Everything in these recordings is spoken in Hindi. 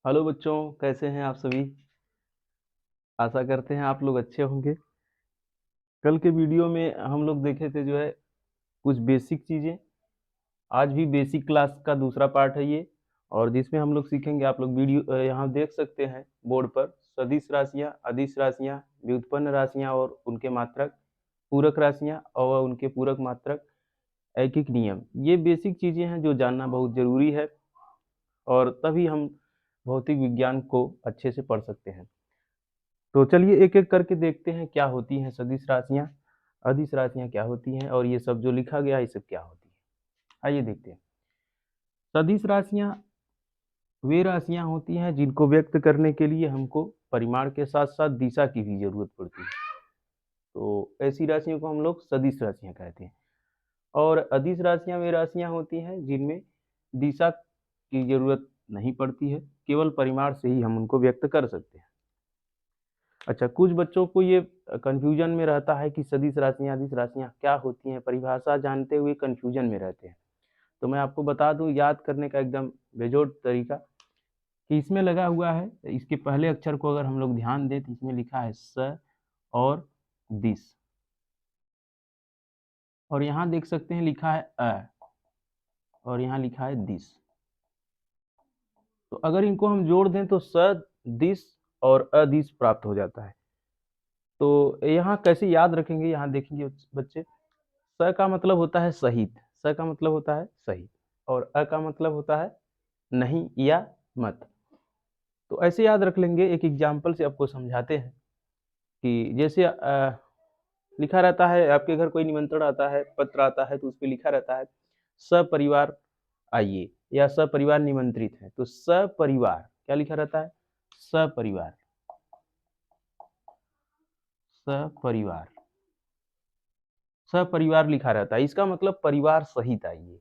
हेलो बच्चों, कैसे हैं आप सभी। आशा करते हैं आप लोग अच्छे होंगे। कल के वीडियो में हम लोग देखे थे जो है कुछ बेसिक चीज़ें। आज भी बेसिक क्लास का दूसरा पार्ट है ये, और जिसमें हम लोग सीखेंगे। आप लोग वीडियो यहाँ देख सकते हैं बोर्ड पर सदिश राशियाँ, अदिश राशियाँ, व्युत्पन्न राशियाँ और उनके मात्रक, पूरक राशियाँ और उनके पूरक मात्रक, ऐकिक नियम। ये बेसिक चीज़ें हैं जो जानना बहुत ज़रूरी है, और तभी हम भौतिक विज्ञान को अच्छे से पढ़ सकते हैं। तो चलिए एक एक करके देखते हैं क्या होती हैं सदिश राशियाँ, अदिश राशियाँ क्या होती हैं, और ये सब जो लिखा गया है ये सब क्या होती है। आइए देखते हैं। सदिश राशियाँ वे राशियाँ होती हैं जिनको व्यक्त करने के लिए हमको परिमाण के साथ साथ दिशा की भी जरूरत पड़ती है। तो ऐसी राशियों को हम लोग सदिश राशियाँ कहते हैं। और अदिश राशियाँ वे राशियाँ होती हैं जिनमें दिशा की जरूरत नहीं पड़ती है, केवल परिमाण से ही हम उनको व्यक्त कर सकते हैं। अच्छा, कुछ बच्चों को ये कन्फ्यूजन में रहता है कि सदिश राशियाँ, अदिश राशियाँ क्या होती हैं, परिभाषा जानते हुए कन्फ्यूजन में रहते हैं। तो मैं आपको बता दूँ याद करने का एकदम बेजोड़ तरीका, कि इसमें लगा हुआ है, इसके पहले अक्षर को अगर हम लोग ध्यान दें तो इसमें लिखा है स और दिस, और यहाँ देख सकते हैं लिखा है अ, और यहाँ लिखा है दिस। तो अगर इनको हम जोड़ दें तो स, दिस और अदिश प्राप्त हो जाता है। तो यहाँ कैसे याद रखेंगे, यहाँ देखेंगे बच्चे। स का मतलब होता है सहित, स का मतलब होता है सहित, और अ का मतलब होता है नहीं या मत। तो ऐसे याद रख लेंगे। एक एग्जाम्पल से आपको समझाते हैं कि जैसे लिखा रहता है, आपके घर कोई निमंत्रण आता है, पत्र आता है, तो उस पर लिखा रहता है सपरिवार आइए, या सपरिवार निमंत्रित है। तो सपरिवार क्या लिखा रहता है, सपरिवार, सपरिवार, सपरिवार लिखा रहता है। इसका मतलब परिवार सहित आइए।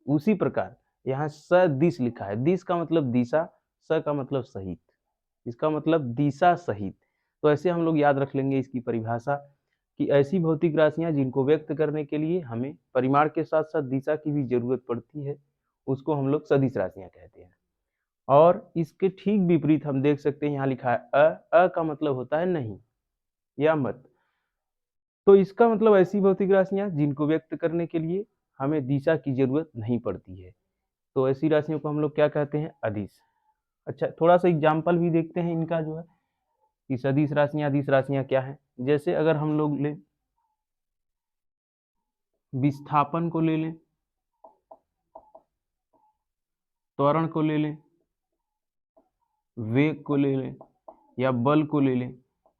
उसी प्रकार यहाँ सदिश लिखा है, दिश का मतलब दिशा, स का मतलब सहित, इसका मतलब दिशा सहित। तो ऐसे हम लोग याद रख लेंगे इसकी परिभाषा, कि ऐसी भौतिक राशियां जिनको व्यक्त करने के लिए हमें परिमाण के साथ साथ दिशा की भी जरूरत पड़ती है, उसको हम लोग सदिश राशियां कहते हैं। और इसके ठीक विपरीत हम देख सकते हैं, यहाँ लिखा है अ का मतलब होता है नहीं या मत। तो इसका मतलब ऐसी भौतिक राशियां जिनको व्यक्त करने के लिए हमें दिशा की जरूरत नहीं पड़ती है, तो ऐसी राशियों को हम लोग क्या कहते हैं, अदिश। अच्छा, थोड़ा सा एग्जाम्पल भी देखते हैं इनका जो है, कि सदिश राशियां, अदिश राशियां क्या है। जैसे अगर हम लोग लें विस्थापन को ले लें, त्वरण को ले लें, वेग को ले लें, या बल को ले लें,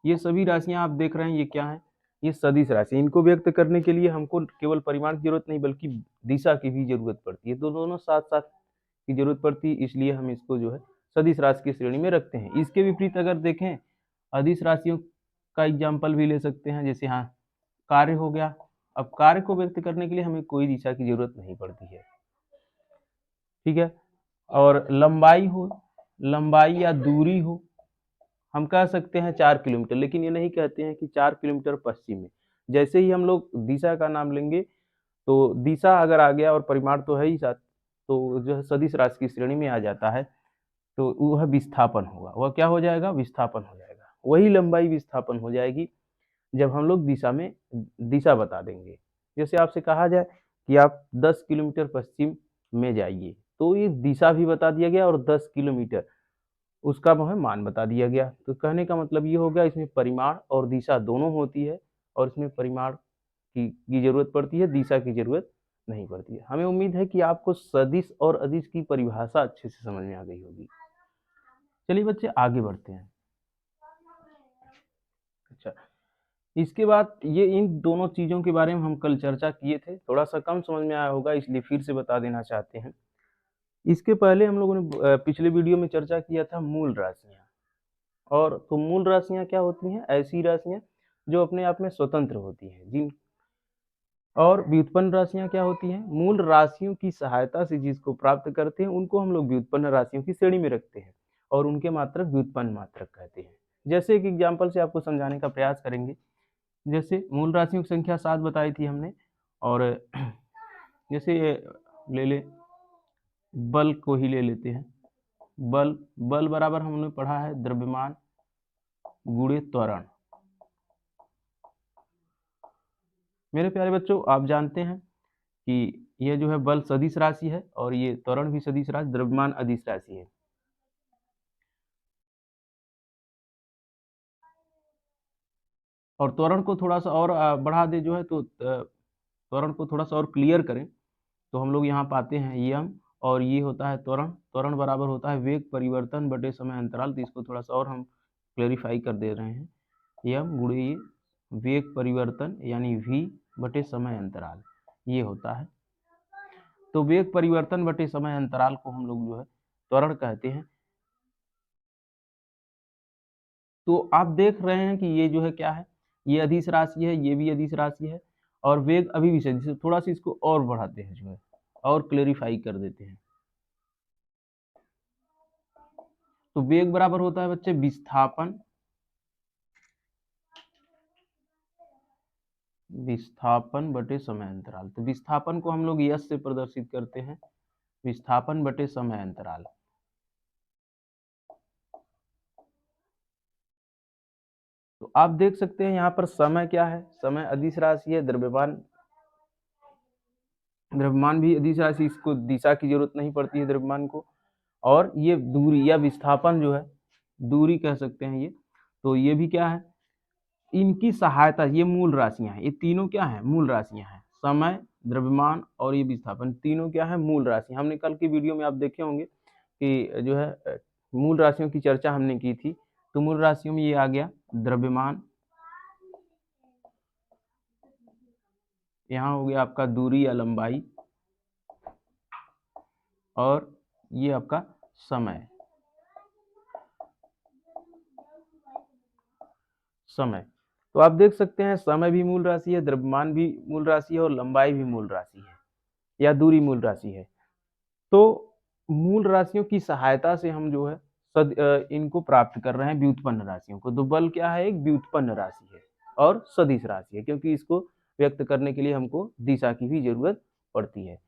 ये सभी राशियां आप देख रहे हैं, ये क्या है, ये सदिश राशि। इनको व्यक्त करने के लिए हमको केवल परिमाण की जरूरत नहीं बल्कि दिशा की भी जरूरत पड़ती है। तो दोनों साथ साथ की जरूरत पड़ती है, इसलिए हम इसको जो है सदिश राशि की श्रेणी में रखते हैं। इसके विपरीत अगर देखें अदिश राशियों का एग्जाम्पल भी ले सकते हैं। जैसे यहाँ कार्य हो गया। अब कार्य को व्यक्त करने के लिए हमें कोई दिशा की जरूरत नहीं पड़ती है, ठीक है। और लंबाई हो, लंबाई या दूरी हो, हम कह सकते हैं 4 किलोमीटर, लेकिन ये नहीं कहते हैं कि 4 किलोमीटर पश्चिम में। जैसे ही हम लोग दिशा का नाम लेंगे, तो दिशा अगर आ गया और परिमाण तो है ही साथ, तो जो है सदिश राशि की श्रेणी में आ जाता है। तो वह विस्थापन होगा, वह क्या हो जाएगा, विस्थापन हो जाएगा। वही लंबाई विस्थापन हो जाएगी जब हम लोग दिशा में दिशा बता देंगे। जैसे आपसे कहा जाए कि आप 10 किलोमीटर पश्चिम में जाइए, तो ये दिशा भी बता दिया गया और 10 किलोमीटर उसका वह मान बता दिया गया। तो कहने का मतलब ये हो गया, इसमें परिमाण और दिशा दोनों होती है, और इसमें परिमाण की जरूरत पड़ती है, दिशा की जरूरत नहीं पड़ती है। हमें उम्मीद है कि आपको सदिश और अदिश की परिभाषा अच्छे से समझ में आ गई होगी। चलिए बच्चे आगे बढ़ते हैं। अच्छा, इसके बाद ये इन दोनों चीज़ों के बारे में हम कल चर्चा किए थे, थोड़ा सा कम समझ में आया होगा, इसलिए फिर से बता देना चाहते हैं। इसके पहले हम लोगों ने पिछले वीडियो में चर्चा किया था मूल राशियाँ। और तो मूल राशियाँ क्या होती हैं, ऐसी राशियाँ जो अपने आप में स्वतंत्र होती हैं। जिन और व्युत्पन्न राशियाँ क्या होती हैं, मूल राशियों की सहायता से जिसको प्राप्त करते हैं उनको हम लोग व्युत्पन्न राशियों की श्रेणी में रखते हैं, और उनके मात्रक व्युत्पन्न मात्रक कहते हैं। जैसे एक एग्जाम्पल से आपको समझाने का प्रयास करेंगे। जैसे मूल राशियों की संख्या 7 बताई थी हमने, और जैसे ले ले बल को ही ले लेते हैं। बल, बल बराबर हमने पढ़ा है द्रव्यमान गुणे त्वरण। मेरे प्यारे बच्चों, आप जानते हैं कि यह जो है बल सदिश राशि है और ये त्वरण भी सदिश राशि, द्रव्यमान अदिश राशि है। और त्वरण को थोड़ा सा और बढ़ा दे जो है, तो त्वरण को थोड़ा सा और क्लियर करें तो हम लोग यहाँ पाते हैं यम, और ये होता है त्वरण। त्वरण बराबर होता है वेग परिवर्तन बटे समय अंतराल। तो इसको थोड़ा सा और हम क्लेरिफाई कर दे रहे हैं, यम गुणे ये वेग परिवर्तन यानी v बटे समय अंतराल, ये होता है। तो वेग परिवर्तन बटे समय अंतराल को हम लोग जो है त्वरण कहते हैं। तो आप देख रहे हैं कि ये जो है क्या है, ये अदिश राशि है, ये भी अदिश राशि है, और वेग अभी भी सदिश है। थोड़ा सा इसको और बढ़ाते हैं जो है, और क्लेरिफाई कर देते हैं। तो वेग बराबर होता है बच्चे विस्थापन, विस्थापन बटे समय अंतराल। तो विस्थापन को हम लोग यस से प्रदर्शित करते हैं, विस्थापन बटे समय अंतराल। तो आप देख सकते हैं यहाँ पर समय क्या है, समय अदिश राशि है, द्रव्यमान भी अदिश राशि, इसको दिशा की जरूरत नहीं पड़ती है द्रव्यमान को। और ये दूरी या विस्थापन जो है, दूरी कह सकते हैं ये, तो ये भी क्या है, इनकी सहायता, ये मूल राशियां हैं, ये तीनों क्या है, मूल राशियां हैं। समय, द्रव्यमान और ये विस्थापन तीनों क्या है, मूल राशि। हमने कल की वीडियो में आप देखे होंगे कि जो है मूल राशियों की चर्चा हमने की थी। तो मूल राशियों में ये आ गया द्रव्यमान, यहाँ हो गया आपका दूरी या लंबाई, और ये आपका समय, समय। तो आप देख सकते हैं समय भी मूल राशि है, द्रव्यमान भी मूल राशि है, और लंबाई भी मूल राशि है या दूरी मूल राशि है। तो मूल राशियों की सहायता से हम जो है इनको प्राप्त कर रहे हैं, व्युत्पन्न राशियों को। तो बल क्या है, एक व्युत्पन्न राशि है और सदिश राशि है, क्योंकि इसको व्यक्त करने के लिए हमको दिशा की भी जरूरत पड़ती है।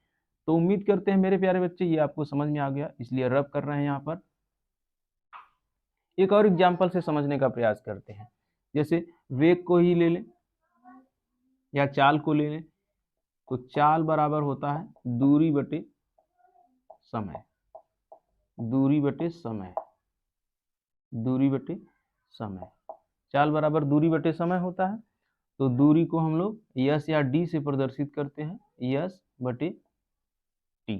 तो उम्मीद करते हैं मेरे प्यारे बच्चे ये आपको समझ में आ गया, इसलिए रब कर रहे हैं यहाँ पर। एक और एग्जाम्पल से समझने का प्रयास करते हैं। जैसे वेग को ही ले लें या चाल को ले लें, तो चाल बराबर होता है दूरी बटे समय, दूरी बटे समय, दूरी बटे समय। चाल बराबर दूरी बटे समय होता है। तो दूरी को हम लोग यस या डी से प्रदर्शित करते हैं, यस बटे टी।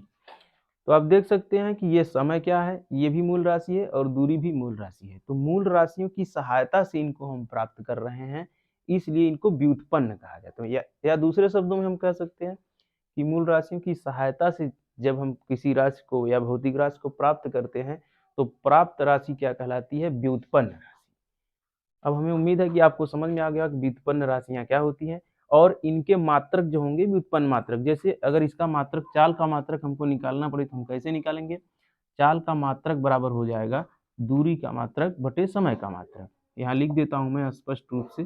तो आप देख सकते हैं कि ये समय क्या है, ये भी मूल राशि है और दूरी भी मूल राशि है। तो मूल राशियों की सहायता से इनको हम प्राप्त कर रहे हैं, इसलिए इनको व्युत्पन्न कहा जाता है। या दूसरे शब्दों में हम कह सकते हैं कि मूल राशियों की सहायता से जब हम किसी राशि को या भौतिक राशि को प्राप्त करते हैं, तो प्राप्त राशि क्या कहलाती है, व्युत्पन्न राशि। अब हमें उम्मीद है कि आपको समझ में आ गया कि व्युत्पन्न राशियां क्या होती हैं, और इनके मात्रक जो होंगे व्युत्पन्न मात्रक। जैसे अगर इसका मात्रक, चाल का मात्रक हमको निकालना पड़े तो हम कैसे निकालेंगे, चाल का मात्रक बराबर हो जाएगा दूरी का मात्रक बटे समय का मात्रक। यहाँ लिख देता हूं मैं स्पष्ट रूप से,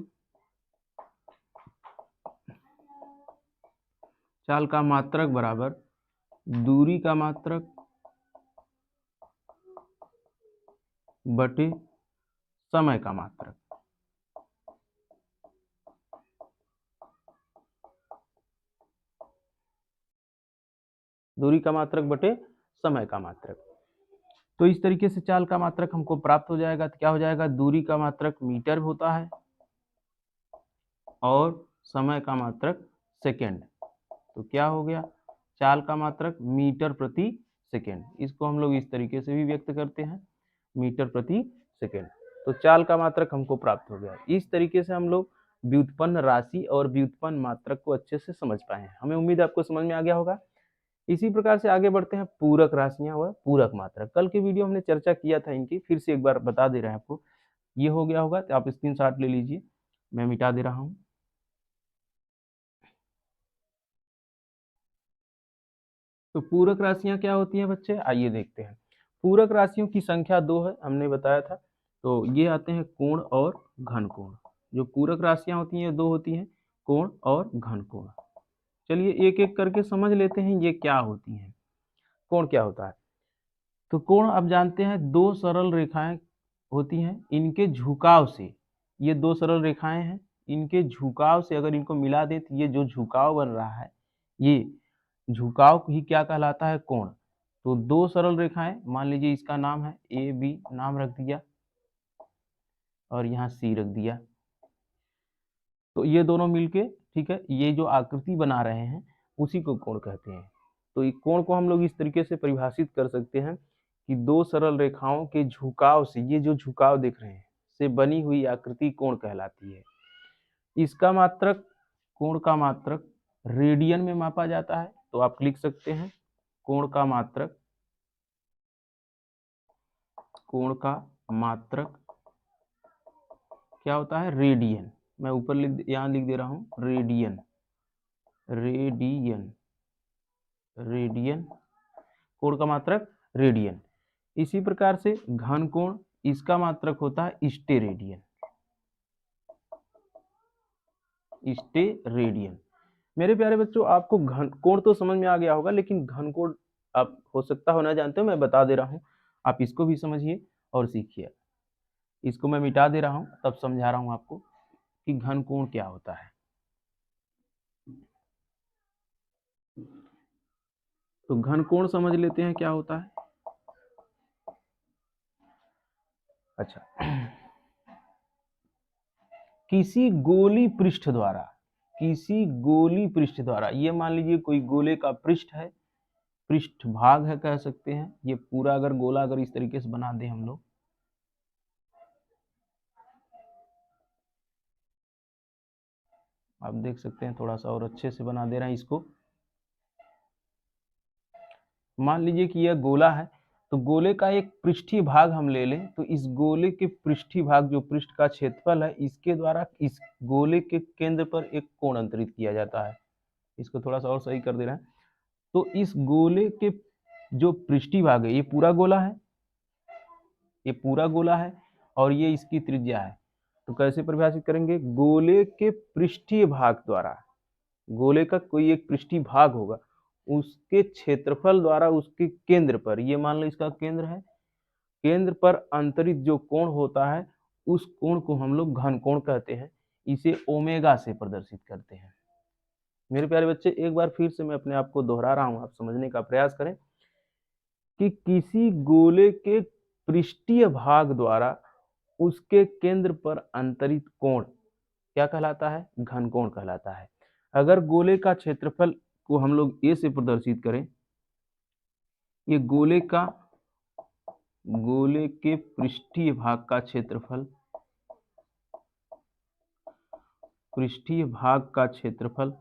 चाल का मात्रक बराबर दूरी का मात्रक बटे समय का मात्रक। दूरी का मात्रक बटे समय का मात्रक। तो इस तरीके से चाल का मात्रक हमको प्राप्त हो जाएगा। तो क्या हो जाएगा, दूरी का मात्रक मीटर होता है और समय का मात्रक सेकेंड। तो क्या हो गया, चाल का मात्रक मीटर प्रति सेकेंड। इसको हम लोग इस तरीके से भी व्यक्त करते हैं, मीटर प्रति सेकेंड। तो चाल का मात्रक हमको प्राप्त हो गया। इस तरीके से हम लोग व्युत्पन्न राशि और व्युत्पन्न मात्रक को अच्छे से समझ पाए हैं। हमें उम्मीद है आपको समझ में आ गया होगा। इसी प्रकार से आगे बढ़ते हैं पूरक राशियां व पूरक मात्रक। कल के वीडियो हमने चर्चा किया था इनकी, फिर से एक बार बता दे रहे हैं आपको। ये हो गया होगा तो आप स्क्रीनशॉट ले लीजिए, मैं मिटा दे रहा हूं। तो पूरक राशियां क्या होती हैं बच्चे, आइए देखते हैं। पूरक राशियों की संख्या 2 है, हमने बताया था। तो ये आते हैं कोण और घन कोण। जो पूरक राशियां होती हैं 2 होती हैं, कोण और घन कोण। चलिए एक एक करके समझ लेते हैं ये क्या होती हैं। कोण क्या होता है, तो कोण आप जानते हैं दो सरल रेखाएं होती हैं, इनके झुकाव से, ये दो सरल रेखाएं हैं, इनके झुकाव से अगर इनको मिला दें तो ये जो झुकाव बन रहा है, ये झुकाव ही क्या कहलाता है? कोण। तो दो सरल रेखाएं, मान लीजिए इसका नाम है ए बी, नाम रख दिया और यहाँ सी रख दिया, तो ये दोनों मिलके, ठीक है, ये जो आकृति बना रहे हैं उसी को कोण कहते हैं। तो इस कोण को हम लोग इस तरीके से परिभाषित कर सकते हैं कि दो सरल रेखाओं के झुकाव से, ये जो झुकाव देख रहे हैं, से बनी हुई आकृति कोण कहलाती है। इसका मात्रक, कोण का मात्रक रेडियन में मापा जाता है, तो आप लिख सकते हैं कोण का मात्रक, कोण का मात्रक क्या होता है? रेडियन। मैं ऊपर यहाँ लिख दे रहा हूं रेडियन, रेडियन, रेडियन, कोण का मात्रक रेडियन। इसी प्रकार से घन कोण, इसका मात्रक होता है स्टेरेडियन, स्टेरेडियन। मेरे प्यारे बच्चों, आपको घन कोण तो समझ में आ गया होगा, लेकिन घन कोण आप हो सकता हो ना जानते हो, मैं बता दे रहा हूं, आप इसको भी समझिए और सीखिए। इसको मैं मिटा दे रहा हूं, तब समझा रहा हूं आपको कि घन कोण क्या होता है। तो घन कोण समझ लेते हैं क्या होता है। अच्छा, किसी गोली पृष्ठ द्वारा, किसी गोली पृष्ठ द्वारा, ये मान लीजिए कोई गोले का पृष्ठ है, पृष्ठ भाग है कह सकते हैं, ये पूरा अगर गोला अगर इस तरीके से बना दें हम लोग, आप देख सकते हैं, थोड़ा सा और अच्छे से बना दे रहे हैं इसको। मान लीजिए कि यह गोला है, तो गोले का एक पृष्ठीय भाग हम ले लें, तो इस गोले के पृष्ठीय भाग, जो पृष्ठ का क्षेत्रफल है, इसके द्वारा इस गोले के केंद्र पर एक कोण अंतरित किया जाता है। इसको थोड़ा सा और सही कर दे रहे हैं। तो इस गोले के जो पृष्ठीय भाग है, ये पूरा गोला है, ये पूरा गोला है और ये इसकी त्रिज्या है। तो कैसे परिभाषित करेंगे? गोले के पृष्ठीय भाग द्वारा, गोले का कोई एक पृष्ठीय भाग होगा, उसके क्षेत्रफल द्वारा उसके केंद्र पर, ये मान लो इसका केंद्र है, केंद्र पर अंतरित जो कोण होता है, उस कोण को हम लोग घन कोण कहते हैं। इसे ओमेगा से प्रदर्शित करते हैं। मेरे प्यारे बच्चे, एक बार फिर से मैं अपने आप को दोहरा रहा हूं, आप समझने का प्रयास करें कि किसी गोले के पृष्ठीय भाग द्वारा उसके केंद्र पर अंतरित कोण क्या कहलाता है? घन कोण कहलाता है। अगर गोले का क्षेत्रफल को हम लोग ए से प्रदर्शित करें, ये गोले के पृष्ठीय भाग का क्षेत्रफल, पृष्ठीय भाग का क्षेत्रफल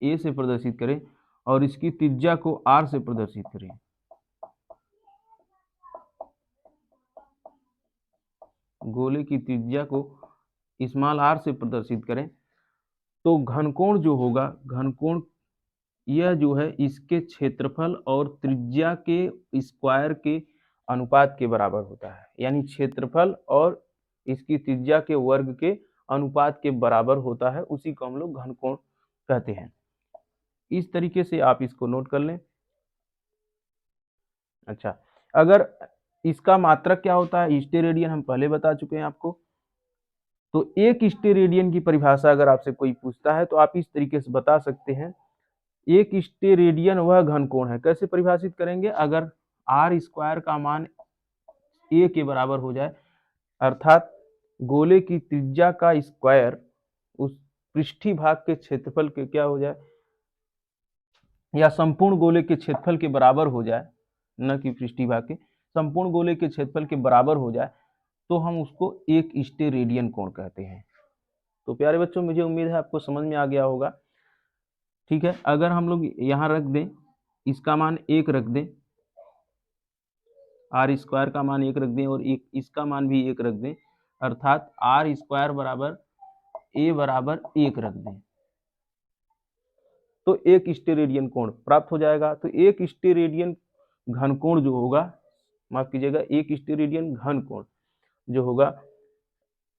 ए से प्रदर्शित करें और इसकी त्रिज्या को आर से प्रदर्शित करें, गोले की त्रिज्या को स्मॉल आर से प्रदर्शित करें, तो घनकोण जो होगा, घनकोण यह जो है इसके क्षेत्रफल और त्रिज्या के स्क्वायर के अनुपात के बराबर होता है। यानी क्षेत्रफल और इसकी त्रिज्या के वर्ग के अनुपात के बराबर होता है, उसी को हम लोग घनकोण कहते हैं। इस तरीके से आप इसको नोट कर लें। अच्छा, अगर इसका मात्रक क्या होता है? स्टेरेडियन हम पहले बता चुके हैं आपको। तो एक स्टेरेडियन की परिभाषा अगर आपसे कोई पूछता है तो आप इस तरीके से बता सकते हैं, एक स्टेरेडियन वह घनकोण है। कैसे परिभाषित करेंगे? अगर आर स्क्वायर का मान ए के बराबर हो जाए, अर्थात गोले की त्रिज्या का स्क्वायर उस पृष्ठीय भाग के क्षेत्रफल के क्या हो जाए, या संपूर्ण गोले के क्षेत्रफल के बराबर हो जाए, न कि पृष्ठीय भाग के, संपूर्ण गोले के क्षेत्रफल के बराबर हो जाए, तो हम उसको एक स्टेरेडियन कोण कहते हैं। तो प्यारे बच्चों, मुझे उम्मीद है आपको समझ में आ गया होगा। ठीक है, अगर हम लोग यहाँ रख दें, इसका मान 1 रख दें, आर स्क्वायर का मान 1 रख दें और एक इसका मान भी 1 रख दें, अर्थात आर स्क्वायर बराबर ए बराबर 1 रख दें, तो एक स्टेरेडियन कोण प्राप्त हो जाएगा। तो एक स्टेरेडियन घन कोण जो होगा, माफ कीजिएगा, एक स्टेरेडियन घन कोण जो होगा,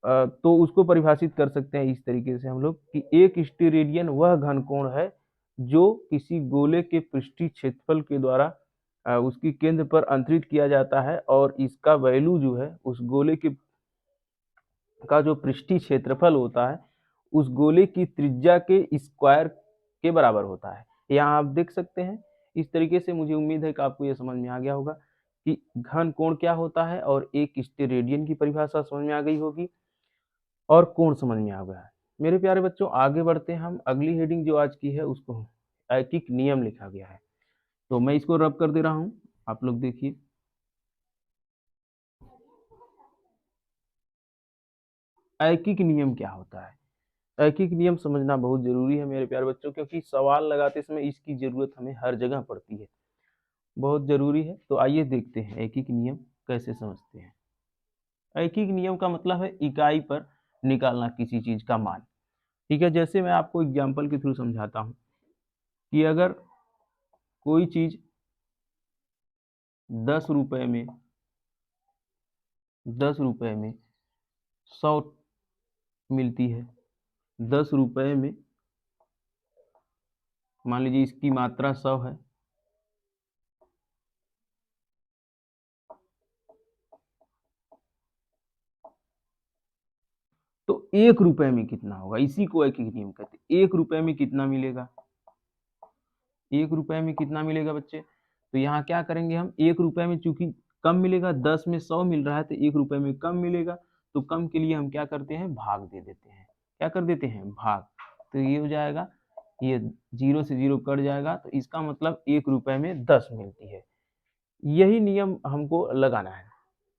तो उसको परिभाषित कर सकते हैं इस तरीके से हम लोग कि एक स्टेरेडियन वह घन कोण है जो किसी गोले के पृष्ठीय क्षेत्रफल के द्वारा उसकी केंद्र पर अंतरित किया जाता है और इसका वैल्यू जो है उस गोले के का जो पृष्ठीय क्षेत्रफल होता है उस गोले की त्रिज्या के स्क्वायर के बराबर होता है। यहाँ आप देख सकते हैं। इस तरीके से मुझे उम्मीद है कि आपको ये समझ में आ गया होगा कि घन कोण क्या होता है और एक स्टेरेडियन की परिभाषा समझ में आ गई होगी और कोण समझ में आ गया है। मेरे प्यारे बच्चों, आगे बढ़ते हैं हम। अगली हेडिंग जो आज की है उसको ऐकिक नियम लिखा गया है, तो मैं इसको रब कर दे रहा हूँ, आप लोग देखिए। ऐकिक नियम क्या होता है? ऐकिक नियम समझना बहुत जरूरी है मेरे प्यारे बच्चों, क्योंकि सवाल लगाते समय इसकी जरूरत हमें हर जगह पड़ती है, बहुत जरूरी है। तो आइए देखते हैं ऐकिक नियम कैसे समझते हैं। ऐकिक नियम का मतलब है इकाई पर निकालना किसी चीज का मान। ठीक है, जैसे मैं आपको एग्जाम्पल के थ्रू समझाता हूँ कि अगर कोई चीज 10 रुपए में 100 मिलती है, 10 रुपए में मान लीजिए इसकी मात्रा 100 है, तो 1 रुपए में कितना होगा, इसी को ऐकिक नियम कहते हैं। 1 रुपए में कितना मिलेगा, 1 रुपए में कितना मिलेगा बच्चे? तो यहाँ क्या करेंगे हम, 1 रुपए में चूंकि कम मिलेगा, 10 में 100 मिल रहा है तो 1 रुपए में कम मिलेगा, तो कम के लिए हम क्या करते हैं, भाग दे देते हैं। क्या कर देते हैं, भाग। तो ये हो जाएगा, ये 0 से 0 कट जाएगा, तो इसका मतलब 1 रुपए में 10 मिलती है। यही नियम हमको लगाना है,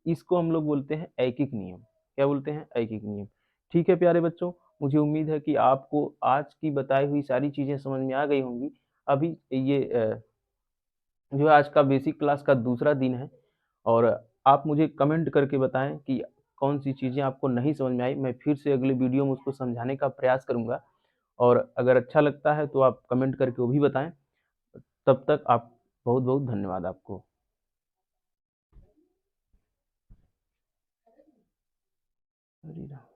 इसको हम लोग बोलते हैं ऐकिक नियम। क्या बोलते हैं, ऐकिक नियम। ठीक है प्यारे बच्चों, मुझे उम्मीद है कि आपको आज की बताई हुई सारी चीजें समझ में आ गई होंगी। अभी ये जो है आज का बेसिक क्लास का दूसरा दिन है, और आप मुझे कमेंट करके बताएं कि कौन सी चीज़ें आपको नहीं समझ में आई। मैं फिर से अगले वीडियो में उसको समझाने का प्रयास करूंगा, और अगर अच्छा लगता है तो आप कमेंट करके वो भी बताएं। तब तक आप बहुत बहुत धन्यवाद आपको। हरे राम।